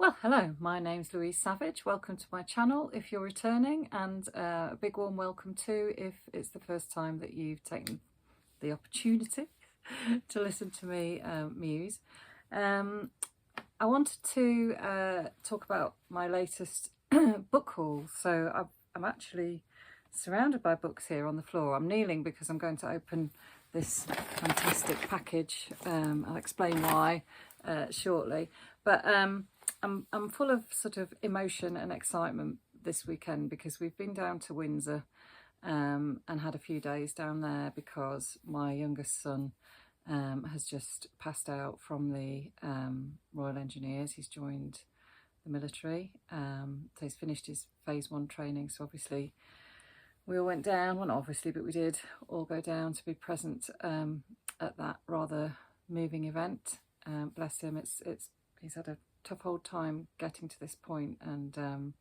Well, hello, my name's Louise Savage. Welcome to my channel if you're returning, and a big warm welcome too if it's the first time that you've taken the opportunity to listen to me muse. I wanted to talk about my latest book haul. So I'm actually surrounded by books here on the floor. I'm kneeling because I'm going to open this fantastic package. I'll explain why shortly, but I'm full of sort of emotion and excitement this weekend because we've been down to Windsor and had a few days down there because my youngest son has just passed out from the Royal Engineers. He's joined the military, so he's finished his phase 1 training. So obviously we all went down, well not obviously, but we did all go down to be present at that rather moving event. Bless him, he's had a tough old time getting to this point, and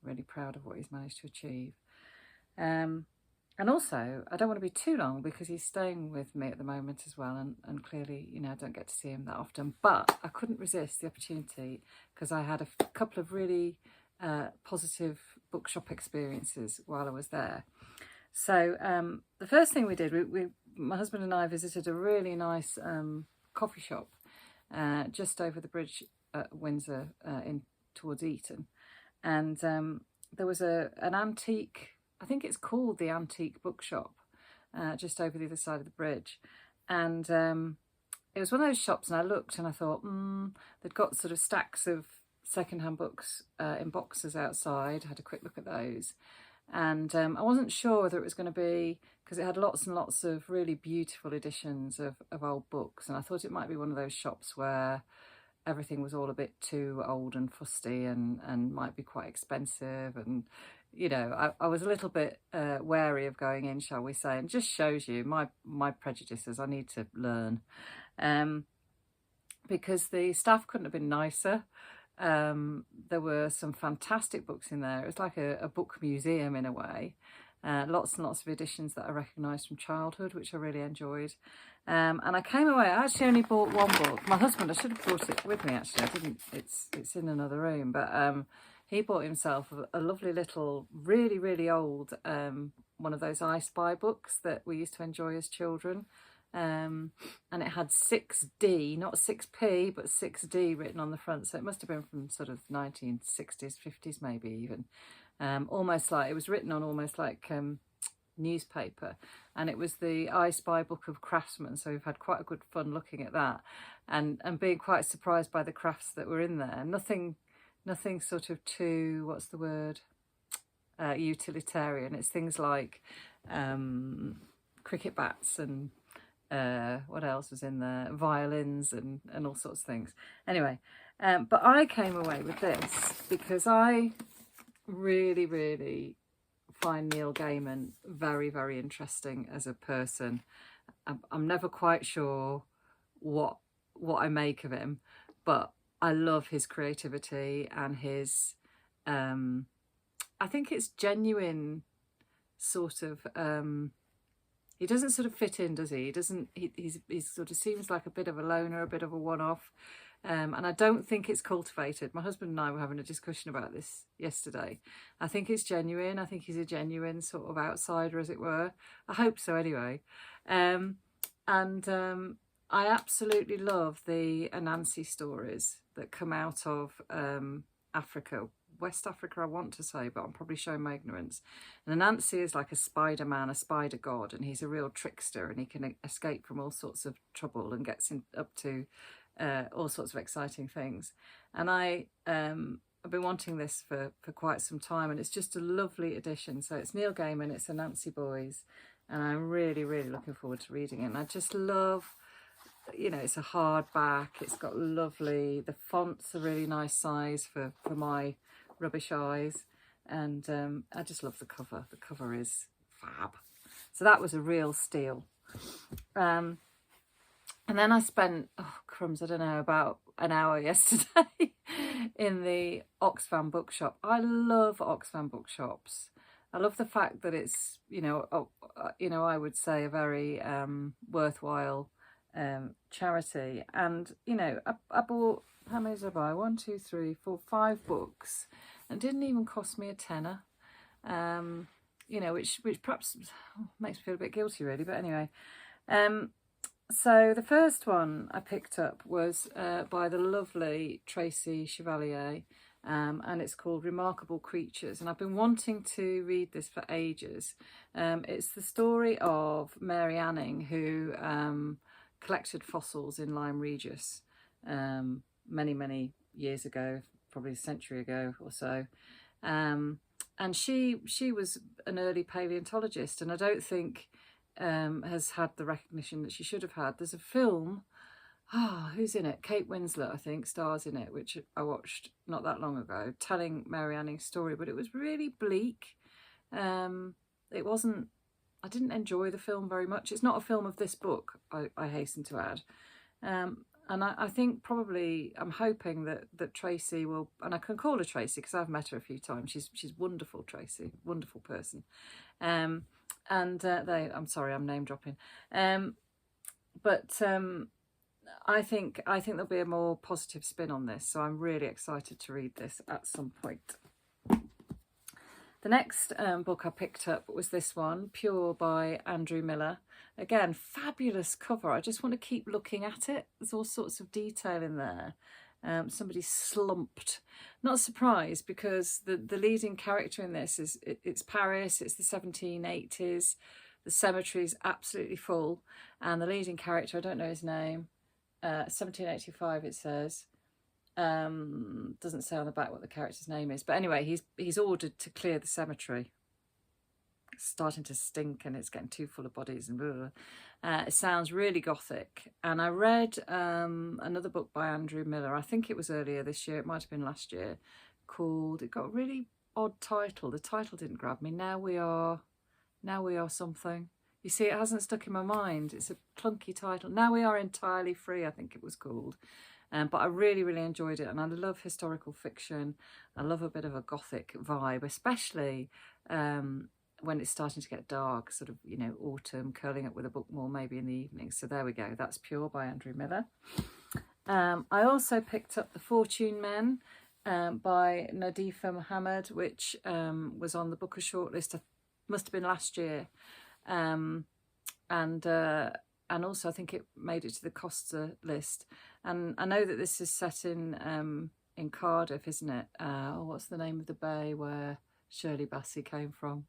really proud of what he's managed to achieve. And also, I don't want to be too long because he's staying with me at the moment as well, and clearly, you know, I don't get to see him that often, but I couldn't resist the opportunity because I had a couple of really positive bookshop experiences while I was there. So the first thing we did, my husband and I visited a really nice coffee shop just over the bridge at Windsor in towards Eton, and there was an antique, I think it's called the Antique Bookshop, just over the other side of the bridge, and it was one of those shops, and I looked and I thought they'd got sort of stacks of secondhand books in boxes outside. I had a quick look at those, and I wasn't sure whether it was going to be, because it had lots and lots of really beautiful editions of old books, and I thought it might be one of those shops where everything was all a bit too old and fusty and might be quite expensive, and you know, I was a little bit wary of going in, shall we say, and just shows you my prejudices. I need to learn, because the staff couldn't have been nicer. There were some fantastic books in there. It was like a book museum in a way. Lots and lots of editions that I recognised from childhood, which I really enjoyed. And I came away, I actually only bought one book. My husband, I should have brought it with me actually. I didn't, it's in another room, but he bought himself a lovely little, really, really old, one of those I Spy books that we used to enjoy as children. And it had 6D, not 6P, but 6D written on the front. So it must have been from sort of 1960s, 50s maybe even. Almost like, it was written on almost like newspaper, and it was the I Spy Book of Craftsmen. So we've had quite a good fun looking at that, and being quite surprised by the crafts that were in there. Nothing sort of too, what's the word, utilitarian. It's things like cricket bats and what else was in there, violins and all sorts of things. Anyway, but I came away with this because I really find Neil Gaiman very, very interesting as a person. I'm never quite sure what I make of him, but I love his creativity and his I think it's genuine sort of he doesn't sort of fit in, does he? He doesn't. He sort of seems like a bit of a loner, a bit of a one-off, and I don't think it's cultivated. My husband and I were having a discussion about this yesterday. I think it's genuine. I think he's a genuine sort of outsider, as it were. I hope so, anyway. I absolutely love the Anansi stories that come out of Africa. West Africa, I want to say, but I'm probably showing my ignorance. And Anansi is like a Spider-Man, a spider god, and he's a real trickster, and he can escape from all sorts of trouble and gets up to all sorts of exciting things. And I've been wanting this for quite some time, and it's just a lovely edition. So it's Neil Gaiman, it's Anansi Boys, and I'm really looking forward to reading it. And I just love, you know, it's a hardback, it's got lovely, the font's a really nice size for my rubbish eyes, and I just love the cover. The cover is fab. So that was a real steal. And then I spent, oh crumbs, I don't know, about an hour yesterday in the Oxfam bookshop. I love Oxfam bookshops. I love the fact that it's, you know, I would say a very worthwhile charity. And, you know, I bought how many did I buy? 1, 2, 3, 4, 5 books. And didn't even cost me a tenner. You know, which perhaps makes me feel a bit guilty really, but anyway. So the first one I picked up was by the lovely Tracey Chevalier, and it's called Remarkable Creatures, and I've been wanting to read this for ages. It's the story of Mary Anning, who collected fossils in Lyme Regis many years ago, probably a century ago or so. And she was an early paleontologist, and I don't think has had the recognition that she should have had. There's a film, who's in it? Kate Winslet, I think, stars in it, which I watched not that long ago, telling Mary Anning's story, but it was really bleak. It wasn't, I didn't enjoy the film very much. It's not a film of this book, I hasten to add. And I think probably, I'm hoping that Tracey will, and I can call her Tracey because I've met her a few times. She's wonderful, Tracey, wonderful person. I'm sorry, I'm name dropping. But I think there'll be a more positive spin on this. So I'm really excited to read this at some point. The next book I picked up was this one, Pure by Andrew Miller. Again, fabulous cover. I just want to keep looking at it. There's all sorts of detail in there. Somebody slumped. Not surprised, because the leading character in this is, it's Paris, it's the 1780s. The cemetery is absolutely full. And the leading character, I don't know his name, 1785 it says. Doesn't say on the back what the character's name is, but anyway, he's ordered to clear the cemetery. It's starting to stink and it's getting too full of bodies and blah, blah, blah. It sounds really gothic. And I read another book by Andrew Miller, I think it was earlier this year, it might have been last year, called, it got a really odd title, the title didn't grab me, Now We Are something. You see, it hasn't stuck in my mind, it's a clunky title. Now We Are Entirely Free, I think it was called. But I really enjoyed it, and I love historical fiction. I love a bit of a gothic vibe, especially when it's starting to get dark, sort of, you know, autumn, curling up with a book more maybe in the evening. So there we go, that's Pure by Andrew Miller. I also picked up The Fortune Men by Nadifa Mohamed, which was on the Booker shortlist, must have been last year. And also I think it made it to the Costa list. And I know that this is set in Cardiff, isn't it? What's the name of the bay where Shirley Bassey came from?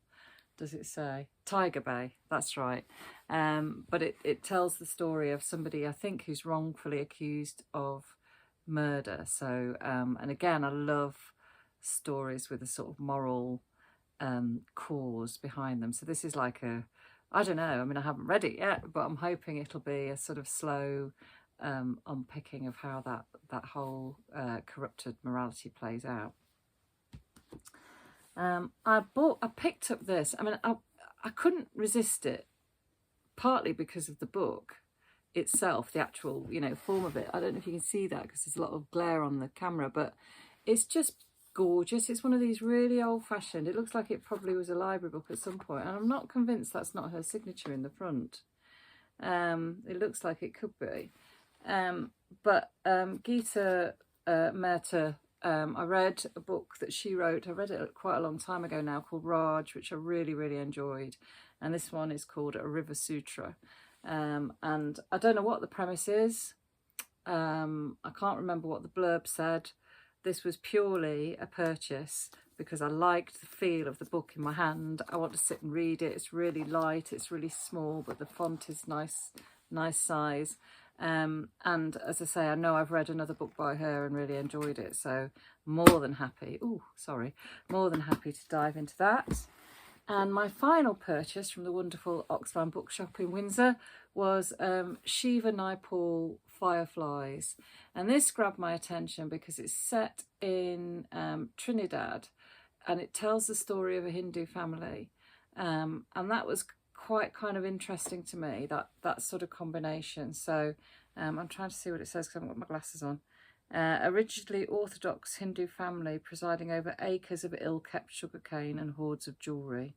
Does it say? Tiger Bay, that's right. But it tells the story of somebody, I think, who's wrongfully accused of murder. So, and again, I love stories with a sort of moral cause behind them. So this is like I don't know, I mean, I haven't read it yet, but I'm hoping it'll be a sort of slow unpicking of how that whole corrupted morality plays out. I picked up this. I mean, I couldn't resist it, partly because of the book itself, the actual, you know, form of it. I don't know if you can see that because there's a lot of glare on the camera, but it's just gorgeous. It's one of these really old-fashioned, it looks like it probably was a library book at some point, and I'm not convinced that's not her signature in the front. It looks like it could be. But Gita, Mehta, I read a book that she wrote, I read it quite a long time ago now, called Raj, which I really enjoyed, and this one is called A River Sutra. And I don't know what the premise is, I can't remember what the blurb said. This was purely a purchase because I liked the feel of the book in my hand. I want to sit and read it. It's really light, it's really small, but the font is nice size. And as I say, I know I've read another book by her and really enjoyed it. So more than happy to dive into that. And my final purchase from the wonderful Oxfam bookshop in Windsor was Shiva Naipaul, Fireflies. And this grabbed my attention because it's set in Trinidad, and it tells the story of a Hindu family. And that was quite kind of interesting to me, that sort of combination. So I'm trying to see what it says because I haven't got my glasses on. A rigidly orthodox Hindu family presiding over acres of ill-kept sugarcane and hoards of jewellery,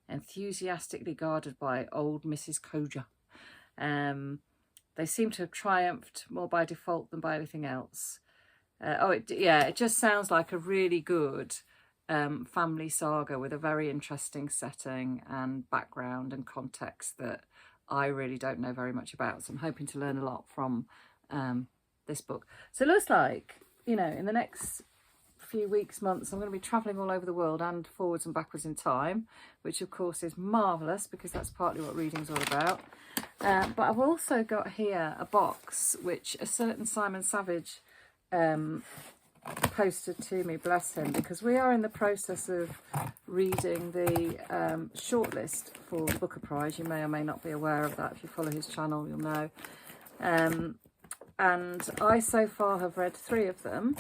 enthusiastically guarded by old Mrs. Koja. They seem to have triumphed more by default than by anything else. Yeah, it just sounds like a really good family saga with a very interesting setting and background and context that I really don't know very much about. So I'm hoping to learn a lot from this book. So it looks like, you know, in the next few weeks, months, I'm going to be travelling all over the world and forwards and backwards in time, which of course is marvellous because that's partly what reading's all about. But I've also got here a box which a certain Simon Savage posted to me, bless him, because we are in the process of reading the shortlist for the Booker Prize. You may or may not be aware of that. If you follow his channel, you'll know. And I so far have read 3 of them.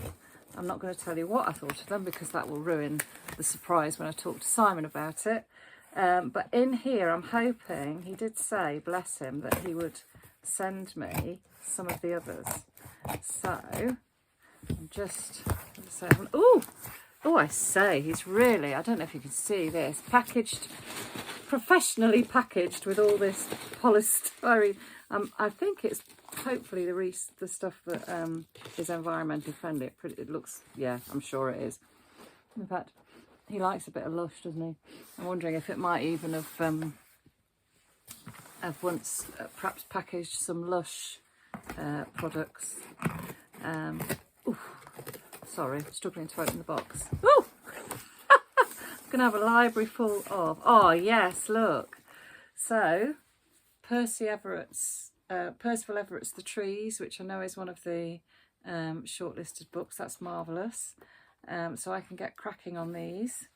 I'm not going to tell you what I thought of them because that will ruin the surprise when I talk to Simon about it. But in here, I'm hoping, he did say, bless him, that he would send me some of the others. So I'm just saying, oh, I say, he's really, I don't know if you can see this, packaged, professionally packaged with all this polystyrene. I think it's hopefully the stuff that is environmentally friendly. It looks, yeah, I'm sure it is. In fact, he likes a bit of Lush, doesn't he? I'm wondering if it might even have once perhaps packaged some Lush products. Sorry, struggling to open the box. Ooh! I'm going to have a library full of, oh yes, look. So, Percival Everett's The Trees, which I know is one of the shortlisted books. That's marvellous. So I can get cracking on these.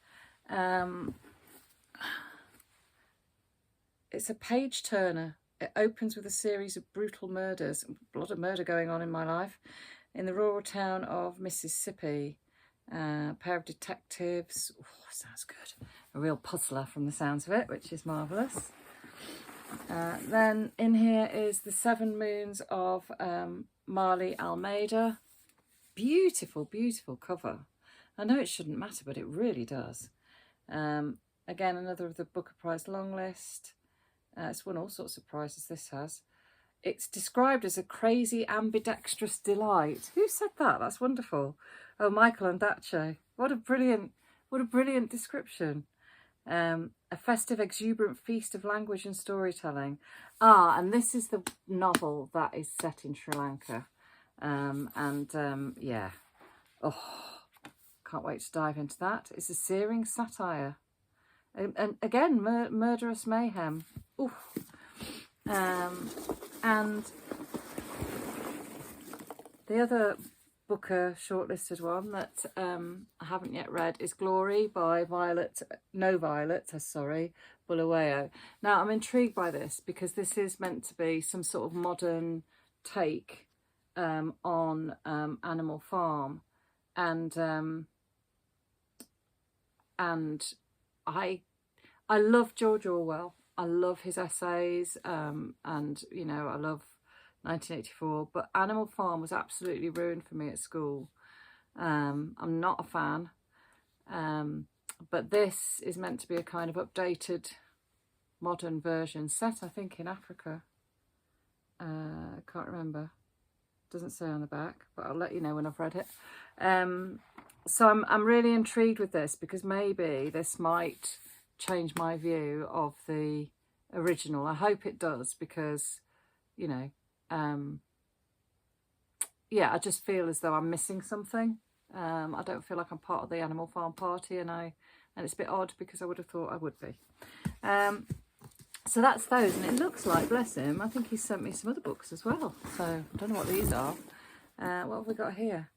It's a page turner. It opens with a series of brutal murders. A lot of murder going on in my life. In the rural town of Mississippi. A pair of detectives. Oh, sounds good. A real puzzler from the sounds of it, which is marvellous. Then in here is The 7 Moons of Maali, Almeida. Beautiful, beautiful cover. I know it shouldn't matter, but it really does. Again, another of the Booker Prize long list. It's won all sorts of prizes, this has. It's described as a crazy, ambidextrous delight. Who said that? That's wonderful. Oh, Michael Ondaatje. What a brilliant description. A festive, exuberant feast of language and storytelling. And this is the novel that is set in Sri Lanka. Yeah. Oh, can't wait to dive into that. It's a searing satire. And again, murderous mayhem. Oof. And the other Booker shortlisted one that I haven't yet read is Glory by NoViolet, Bulawayo. Now, I'm intrigued by this because this is meant to be some sort of modern take on Animal Farm. And I love George Orwell. I love his essays, and, you know, I love 1984, but Animal Farm was absolutely ruined for me at school. I'm not a fan, but this is meant to be a kind of updated, modern version, set, I think, in Africa. I can't remember. Doesn't say on the back, but I'll let you know when I've read it. So I'm really intrigued with this because maybe this might change my view of the original. I hope it does because, you know, yeah, I just feel as though I'm missing something. I don't feel like I'm part of the Animal Farm party, and it's a bit odd because I would have thought I would be. So that's those, and it looks like, bless him, I think he sent me some other books as well. So I don't know what these are. What have we got here?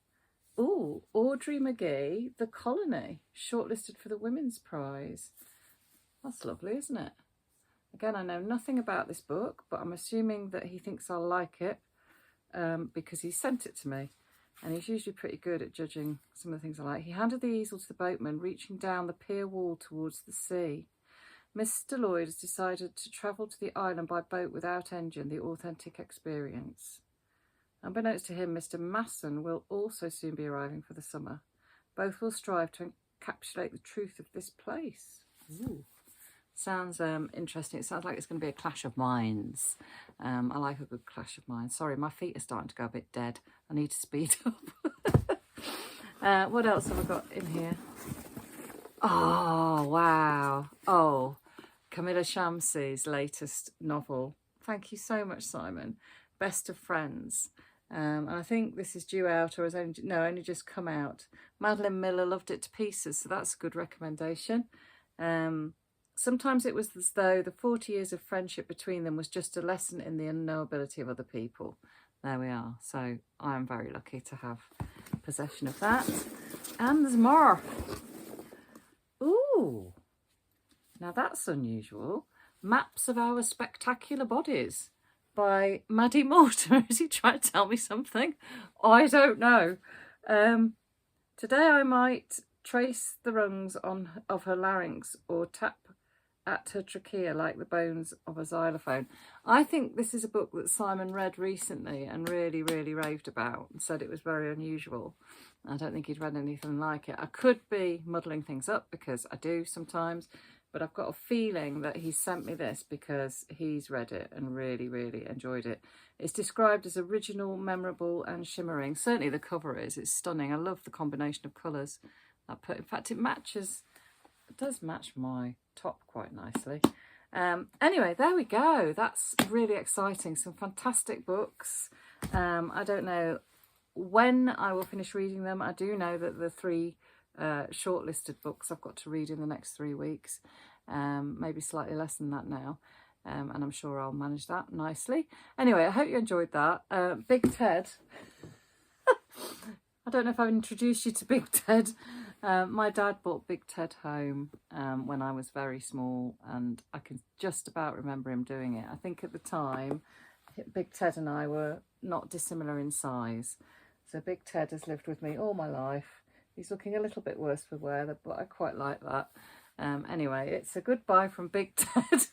Oh, Audrey Magee, The Colony, shortlisted for the Women's Prize. That's lovely, isn't it? Again, I know nothing about this book, but I'm assuming that he thinks I'll like it because he sent it to me. And he's usually pretty good at judging some of the things I like. He handed the easel to the boatman, reaching down the pier wall towards the sea. Mr. Lloyd has decided to travel to the island by boat without engine, the authentic experience. Unbeknownst to him, Mr. Masson will also soon be arriving for the summer. Both will strive to encapsulate the truth of this place. Ooh. Sounds interesting. It sounds like it's going to be a clash of minds. I like a good clash of minds. Sorry, my feet are starting to go a bit dead. I need to speed up. What else have I got in here? Oh, wow. Oh, Kamila Shamsie's latest novel. Thank you so much, Simon. Best of Friends. And I think this is due out, or has only just come out. Madeline Miller loved it to pieces, so that's a good recommendation. Sometimes it was as though the 40 years of friendship between them was just a lesson in the unknowability of other people. There we are. So I am very lucky to have possession of that. And there's more. Ooh, now that's unusual. Maps of Our Spectacular Bodies by Maddie Mortimer. Is he trying to tell me something? I don't know. Today I might trace the rungs of her larynx or tap at her trachea like the bones of a xylophone. I think this is a book that Simon read recently and really, really raved about and said it was very unusual. I don't think he'd read anything like it. I could be muddling things up because I do sometimes, but I've got a feeling that he sent me this because he's read it and really, really enjoyed it. It's described as original, memorable and shimmering. Certainly the cover is. It's stunning. I love the combination of colours. In fact, it does match my top quite nicely. Anyway, there we go. That's really exciting. Some fantastic books. I don't know when I will finish reading them. I do know that the 3 shortlisted books I've got to read in the next 3 weeks, maybe slightly less than that now, and I'm sure I'll manage that nicely. Anyway, I hope you enjoyed that. Big Ted. I don't know if I've introduced you to Big Ted. My dad brought Big Ted home when I was very small, and I can just about remember him doing it. I think at the time, Big Ted and I were not dissimilar in size. So Big Ted has lived with me all my life. He's looking a little bit worse for wear, but I quite like that. Anyway, it's a goodbye from Big Ted.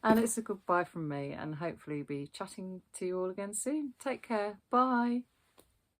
And it's a goodbye from me, and hopefully be chatting to you all again soon. Take care. Bye.